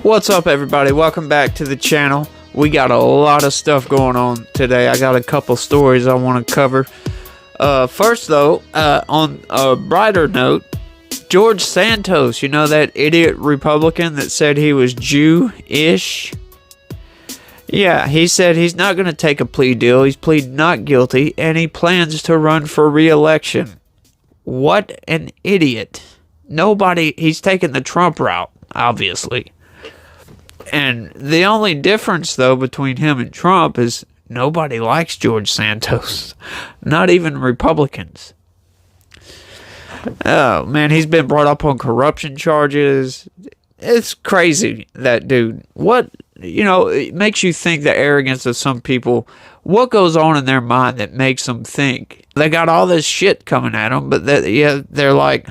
What's up, everybody? Welcome back to the channel. We got a lot of stuff going on today. I got a couple stories I want to cover. First, though, on a brighter note, George Santos, you know, that idiot Republican that said he was Jew-ish? Yeah, he said he's not going to take a plea deal. He's pleaded not guilty, and he plans to run for re-election. What an idiot. He's taking the Trump route, obviously. And the only difference, though, between him and Trump is nobody likes George Santos. Not even Republicans. Oh, man, he's been brought up on corruption charges. It's crazy, that dude. It makes you think the arrogance of some people. What goes on in their mind that makes them think? They got all this shit coming at them, but they're like,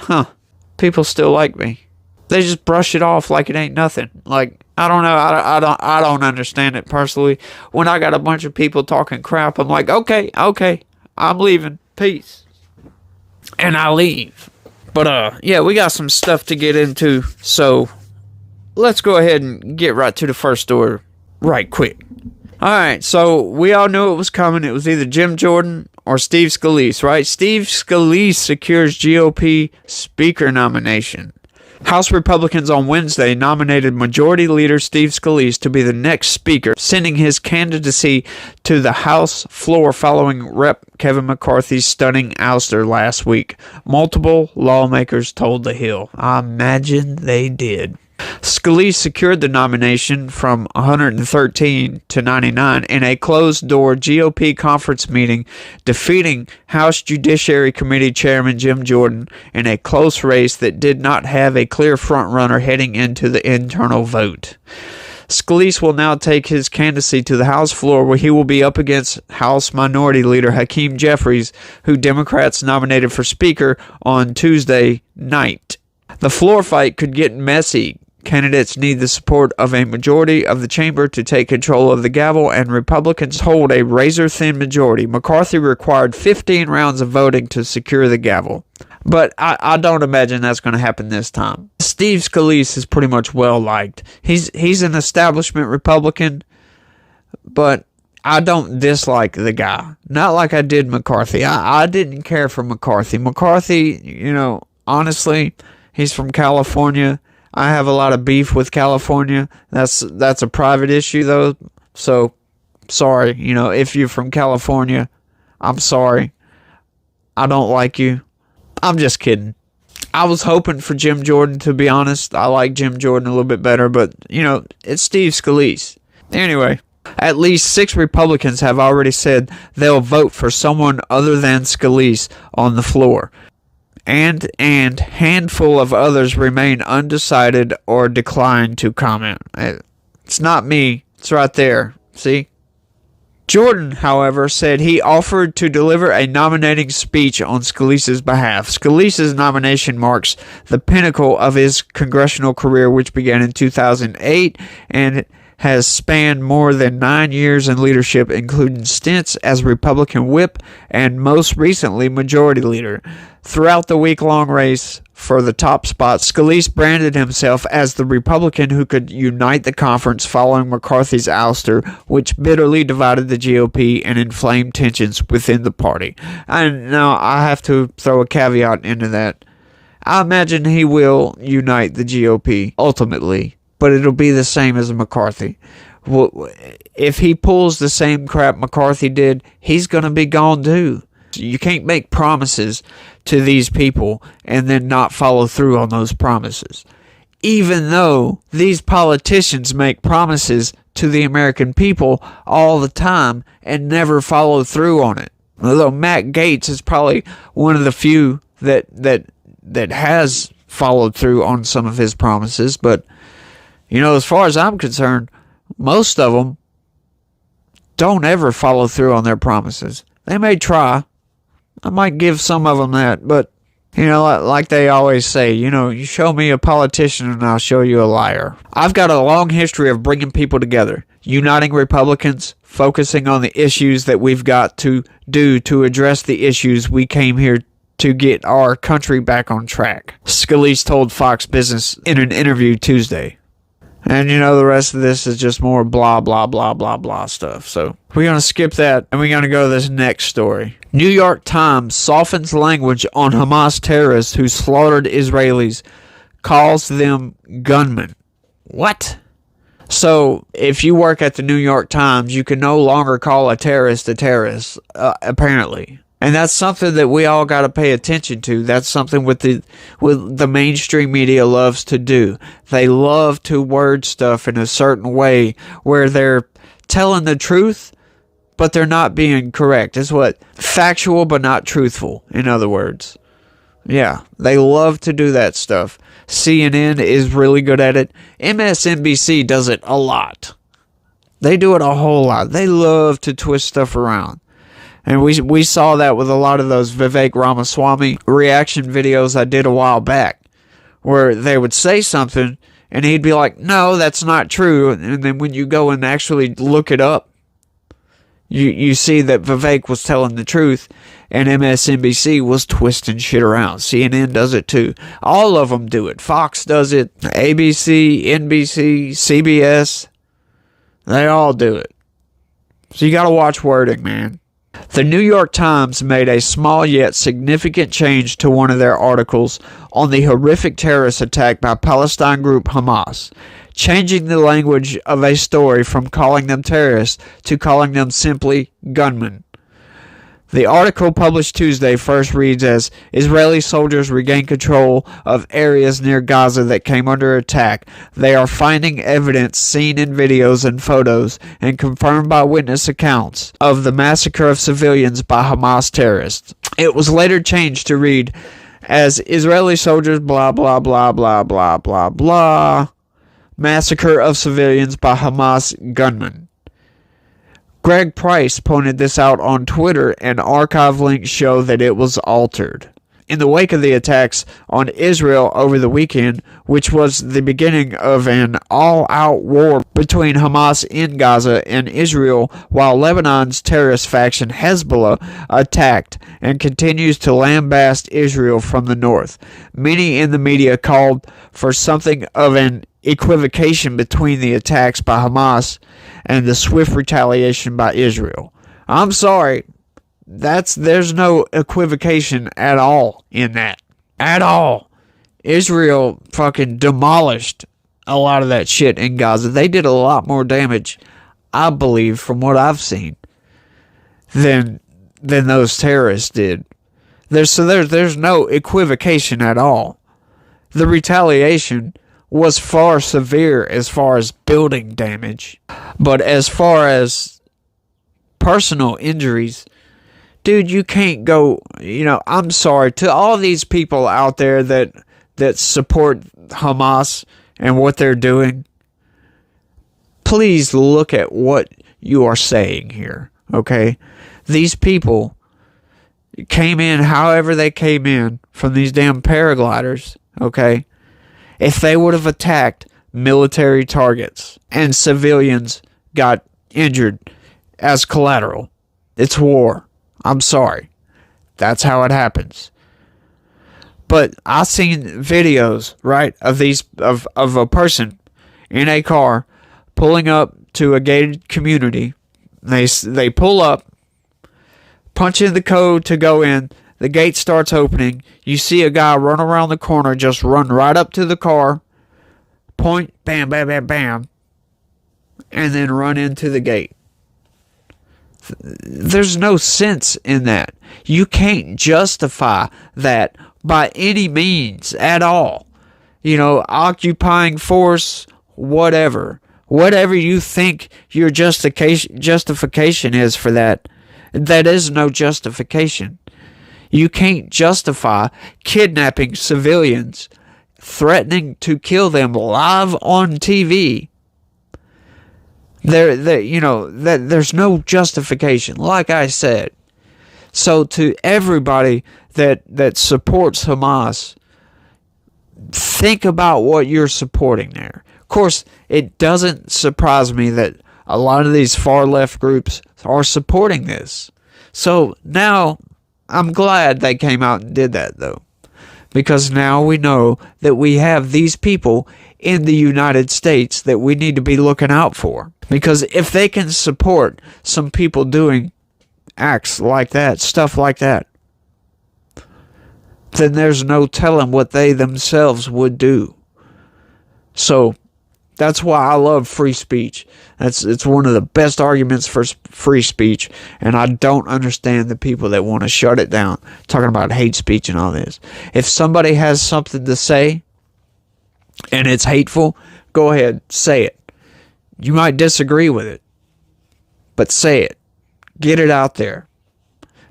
people still like me. They just brush it off like it ain't nothing. Like, I don't know. I don't understand it personally. When I got a bunch of people talking crap, I'm like, okay, I'm leaving. Peace. And I leave. But, we got some stuff to get into. So, let's go ahead and get right to the first story right quick. Alright, so we all knew it was coming. It was either Jim Jordan or Steve Scalise, right? Steve Scalise secures GOP Speaker nomination. House Republicans on Wednesday nominated Majority Leader Steve Scalise to be the next Speaker, sending his candidacy to the House floor following Rep. Kevin McCarthy's stunning ouster last week. Multiple lawmakers told The Hill. I imagine they did. Scalise secured the nomination from 113 to 99 in a closed-door GOP conference meeting, defeating House Judiciary Committee Chairman Jim Jordan in a close race that did not have a clear frontrunner heading into the internal vote. Scalise will now take his candidacy to the House floor, where he will be up against House Minority Leader Hakeem Jeffries, who Democrats nominated for Speaker on Tuesday night. The floor fight could get messy. Candidates need the support of a majority of the chamber to take control of the gavel, and Republicans hold a razor-thin majority. McCarthy required 15 rounds of voting to secure the gavel. But I don't imagine that's going to happen this time. Steve Scalise is pretty much well-liked. He's an establishment Republican, but I don't dislike the guy. Not like I did McCarthy. I didn't care for McCarthy. McCarthy, honestly, he's from California. I have a lot of beef with California. That's a private issue, though. So, sorry. If you're from California, I'm sorry. I don't like you. I'm just kidding. I was hoping for Jim Jordan, to be honest. I like Jim Jordan a little bit better, but, it's Steve Scalise. Anyway, at least 6 Republicans have already said they'll vote for someone other than Scalise on the floor. And handful of others remain undecided or decline to comment. It's not me. It's right there. See? Jordan, however, said he offered to deliver a nominating speech on Scalise's behalf. Scalise's nomination marks the pinnacle of his congressional career, which began in 2008 and has spanned more than 9 years in leadership, including stints as Republican whip and most recently Majority Leader. Throughout the week-long race for the top spot, Scalise branded himself as the Republican who could unite the conference following McCarthy's ouster, which bitterly divided the GOP and inflamed tensions within the party. And now I have to throw a caveat into that. I imagine he will unite the GOP ultimately, but it'll be the same as McCarthy. If he pulls the same crap McCarthy did, he's going to be gone too. You can't make promises to these people and then not follow through on those promises. Even though these politicians make promises to the American people all the time and never follow through on it. Although Matt Gaetz is probably one of the few that has followed through on some of his promises, but as far as I'm concerned, most of them don't ever follow through on their promises. They may try. I might give some of them that, but, like they always say, you show me a politician and I'll show you a liar. I've got a long history of bringing people together, uniting Republicans, focusing on the issues that we've got to do to address the issues we came here to get our country back on track, Scalise told Fox Business in an interview Tuesday. And the rest of this is just more blah, blah, blah, blah, blah stuff. So we're going to skip that and we're going to go to this next story. New York Times softens language on Hamas terrorists who slaughtered Israelis, calls them gunmen. What? So, if you work at the New York Times, you can no longer call a terrorist, apparently. And that's something that we all got to pay attention to. That's something with the mainstream media loves to do. They love to word stuff in a certain way where they're telling the truth, but they're not being correct. It's what? Factual, but not truthful, in other words. Yeah, they love to do that stuff. CNN is really good at it. MSNBC does it a lot. They do it a whole lot. They love to twist stuff around. And we saw that with a lot of those Vivek Ramaswamy reaction videos I did a while back, where they would say something and he'd be like, no, that's not true. And then when you go and actually look it up, you see that Vivek was telling the truth and MSNBC was twisting shit around. CNN does it too. All of them do it. Fox does it. ABC, NBC, CBS. They all do it. So you gotta watch wording, man. The New York Times made a small yet significant change to one of their articles on the horrific terrorist attack by Palestine group Hamas, changing the language of a story from calling them terrorists to calling them simply gunmen. The article published Tuesday first reads as, Israeli soldiers regain control of areas near Gaza that came under attack. They are finding evidence seen in videos and photos and confirmed by witness accounts of the massacre of civilians by Hamas terrorists. It was later changed to read as Israeli soldiers blah blah blah blah blah blah blah massacre of civilians by Hamas gunmen. Greg Price pointed this out on Twitter, and archive links show that it was altered. In the wake of the attacks on Israel over the weekend, which was the beginning of an all-out war between Hamas in Gaza and Israel, while Lebanon's terrorist faction Hezbollah attacked and continues to lambast Israel from the north, many in the media called for something of an equivocation between the attacks by Hamas and the swift retaliation by Israel. I'm sorry, there's no equivocation at all in that. At all. Israel fucking demolished a lot of that shit in Gaza. They did a lot more damage, I believe, from what I've seen, than those terrorists did. There's no equivocation at all. The retaliation was far severe as far as building damage. But as far as personal injuries, dude, you can't go, I'm sorry to all these people out there that support Hamas and what they're doing. Please look at what you are saying here, okay? These people came in however they came in from these damn paragliders, okay? If they would have attacked military targets and civilians got injured as collateral, it's war. I'm sorry. That's how it happens. But I've seen videos, right, of a person in a car pulling up to a gated community. They pull up, punch in the code to go in. The gate starts opening. You see a guy run around the corner, just run right up to the car, point, bam, bam, bam, bam, and then run into the gate. There's no sense in that. You can't justify that by any means at all. Occupying force, whatever. Whatever you think your justification is for that, that is no justification. You can't justify kidnapping civilians, threatening to kill them live on TV. There's no justification, like I said. So to everybody that supports Hamas, think about what you're supporting there. Of course, it doesn't surprise me that a lot of these far-left groups are supporting this. So now, I'm glad they came out and did that, though. Because now we know that we have these people in the United States that we need to be looking out for. Because if they can support some people doing acts like that, stuff like that, then there's no telling what they themselves would do. So that's why I love free speech. It's one of the best arguments for free speech, and I don't understand the people that want to shut it down, talking about hate speech and all this. If somebody has something to say and it's hateful, go ahead, say it. You might disagree with it, but say it. Get it out there.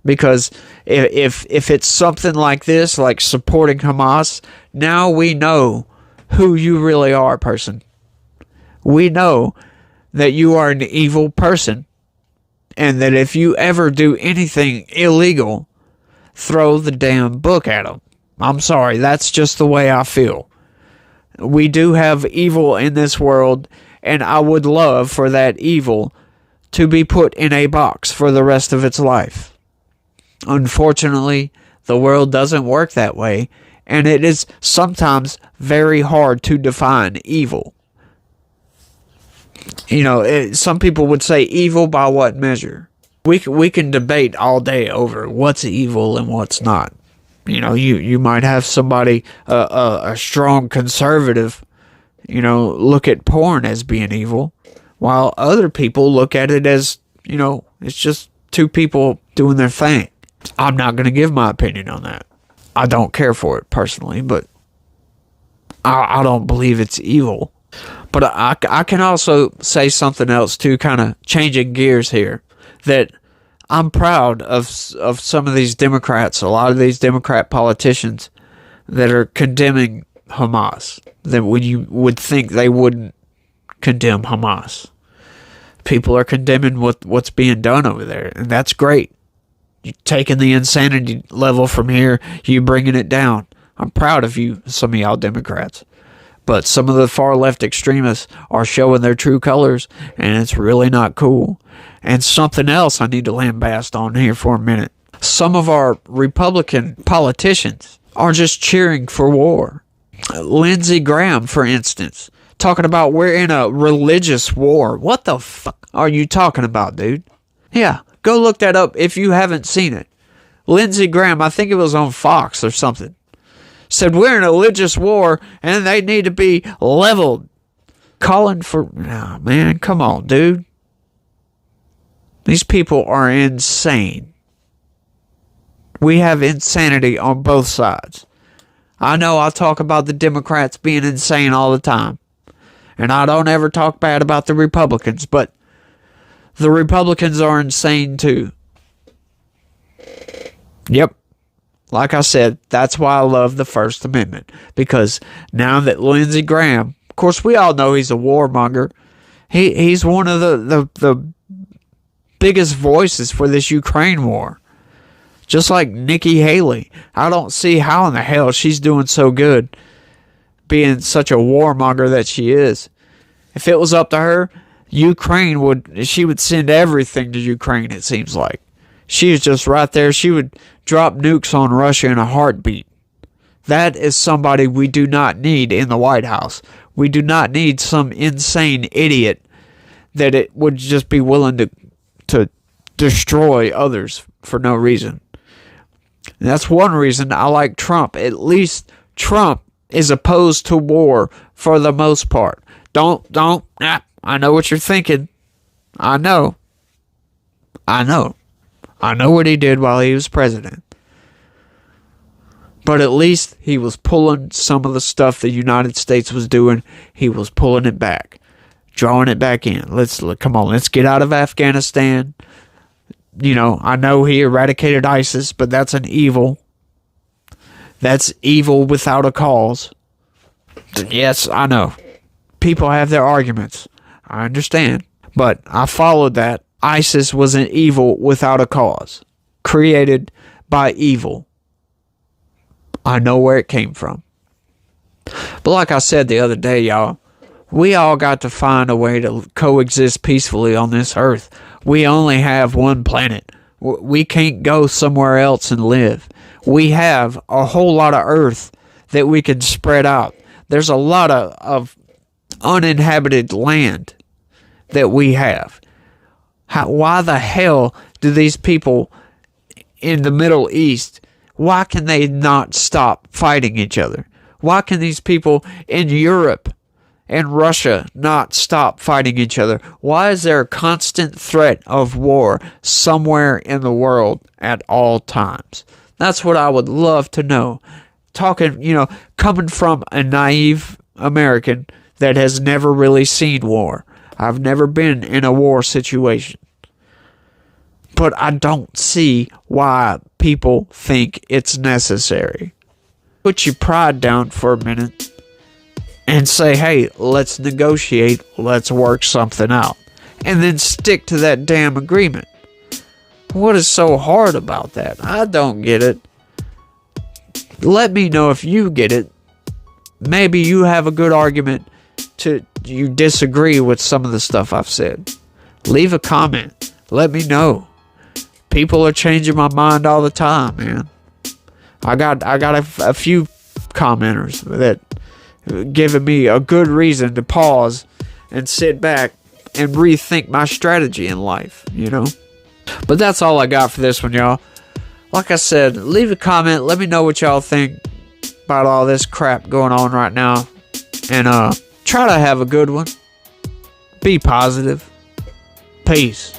Because if it's something like this, like supporting Hamas, now we know who you really are, person. We know that you are an evil person, and that if you ever do anything illegal, throw the damn book at them. I'm sorry, that's just the way I feel. We do have evil in this world, and I would love for that evil to be put in a box for the rest of its life. Unfortunately, the world doesn't work that way, and it is sometimes very hard to define evil. You know, some people would say evil by what measure? We can debate all day over what's evil and what's not. You know, you might have somebody, a strong conservative, you know, look at porn as being evil, while other people look at it as, you know, it's just two people doing their thing. I'm not going to give my opinion on that. I don't care for it personally, but I don't believe it's evil. But I can also say something else too, kind of changing gears here, that I'm proud of some of these Democrats, a lot of these Democrat politicians that are condemning Hamas, that when you would think they wouldn't condemn Hamas. People are condemning what's being done over there, and that's great. You're taking the insanity level from here, you bringing it down. I'm proud of you, some of y'all Democrats. But some of the far left extremists are showing their true colors, and it's really not cool. And something else I need to lambast on here for a minute. Some of our Republican politicians are just cheering for war. Lindsey Graham, for instance, talking about we're in a religious war. What the fuck are you talking about, dude? Yeah, go look that up if you haven't seen it. Lindsey Graham, I think it was on Fox or something, said we're in a religious war and they need to be leveled. Calling for... Oh, man, come on, dude. These people are insane. We have insanity on both sides. I know I talk about the Democrats being insane all the time, and I don't ever talk bad about the Republicans, but the Republicans are insane too. Yep. Like I said, that's why I love the First Amendment. Because now that Lindsey Graham, of course we all know he's a warmonger. He's one of the biggest voices for this Ukraine war. Just like Nikki Haley. I don't see how in the hell she's doing so good, being such a warmonger that she is. If it was up to her, she would send everything to Ukraine, it seems like. She's just right there. She would drop nukes on Russia in a heartbeat. That is somebody we do not need in the White House. We do not need some insane idiot that it would just be willing to destroy others for no reason. And that's one reason I like Trump. At least Trump is opposed to war for the most part. I know what you're thinking. I know what he did while he was president. But at least he was pulling some of the stuff the United States was doing. He was pulling it back, drawing it back in. Let's get out of Afghanistan. You know, I know he eradicated ISIS, but that's an evil. That's evil without a cause. Yes, I know. People have their arguments. I understand. But I followed that. ISIS was an evil without a cause, created by evil. I know where it came from. But like I said the other day, y'all, we all got to find a way to coexist peacefully on this earth. We only have one planet. We can't go somewhere else and live. We have a whole lot of earth that we can spread out. There's a lot of uninhabited land that we have. Why the hell do these people in the Middle East, why can they not stop fighting each other? Why can these people in Europe and Russia not stop fighting each other? Why is there a constant threat of war somewhere in the world at all times? That's what I would love to know. Talking, coming from a naive American that has never really seen war. I've never been in a war situation. But I don't see why people think it's necessary. Put your pride down for a minute and say, hey, let's negotiate, let's work something out. And then stick to that damn agreement. What is so hard about that? I don't get it. Let me know if you get it. Maybe you have a good argument you disagree with some of the stuff I've said. Leave a comment. Let me know. People are changing my mind all the time, man. I got a few commenters that giving me a good reason to pause and sit back and rethink my strategy in life, But that's all I got for this one, y'all. Like I said, leave a comment. Let me know what y'all think about all this crap going on right now. And try to have a good one. Be positive. Peace.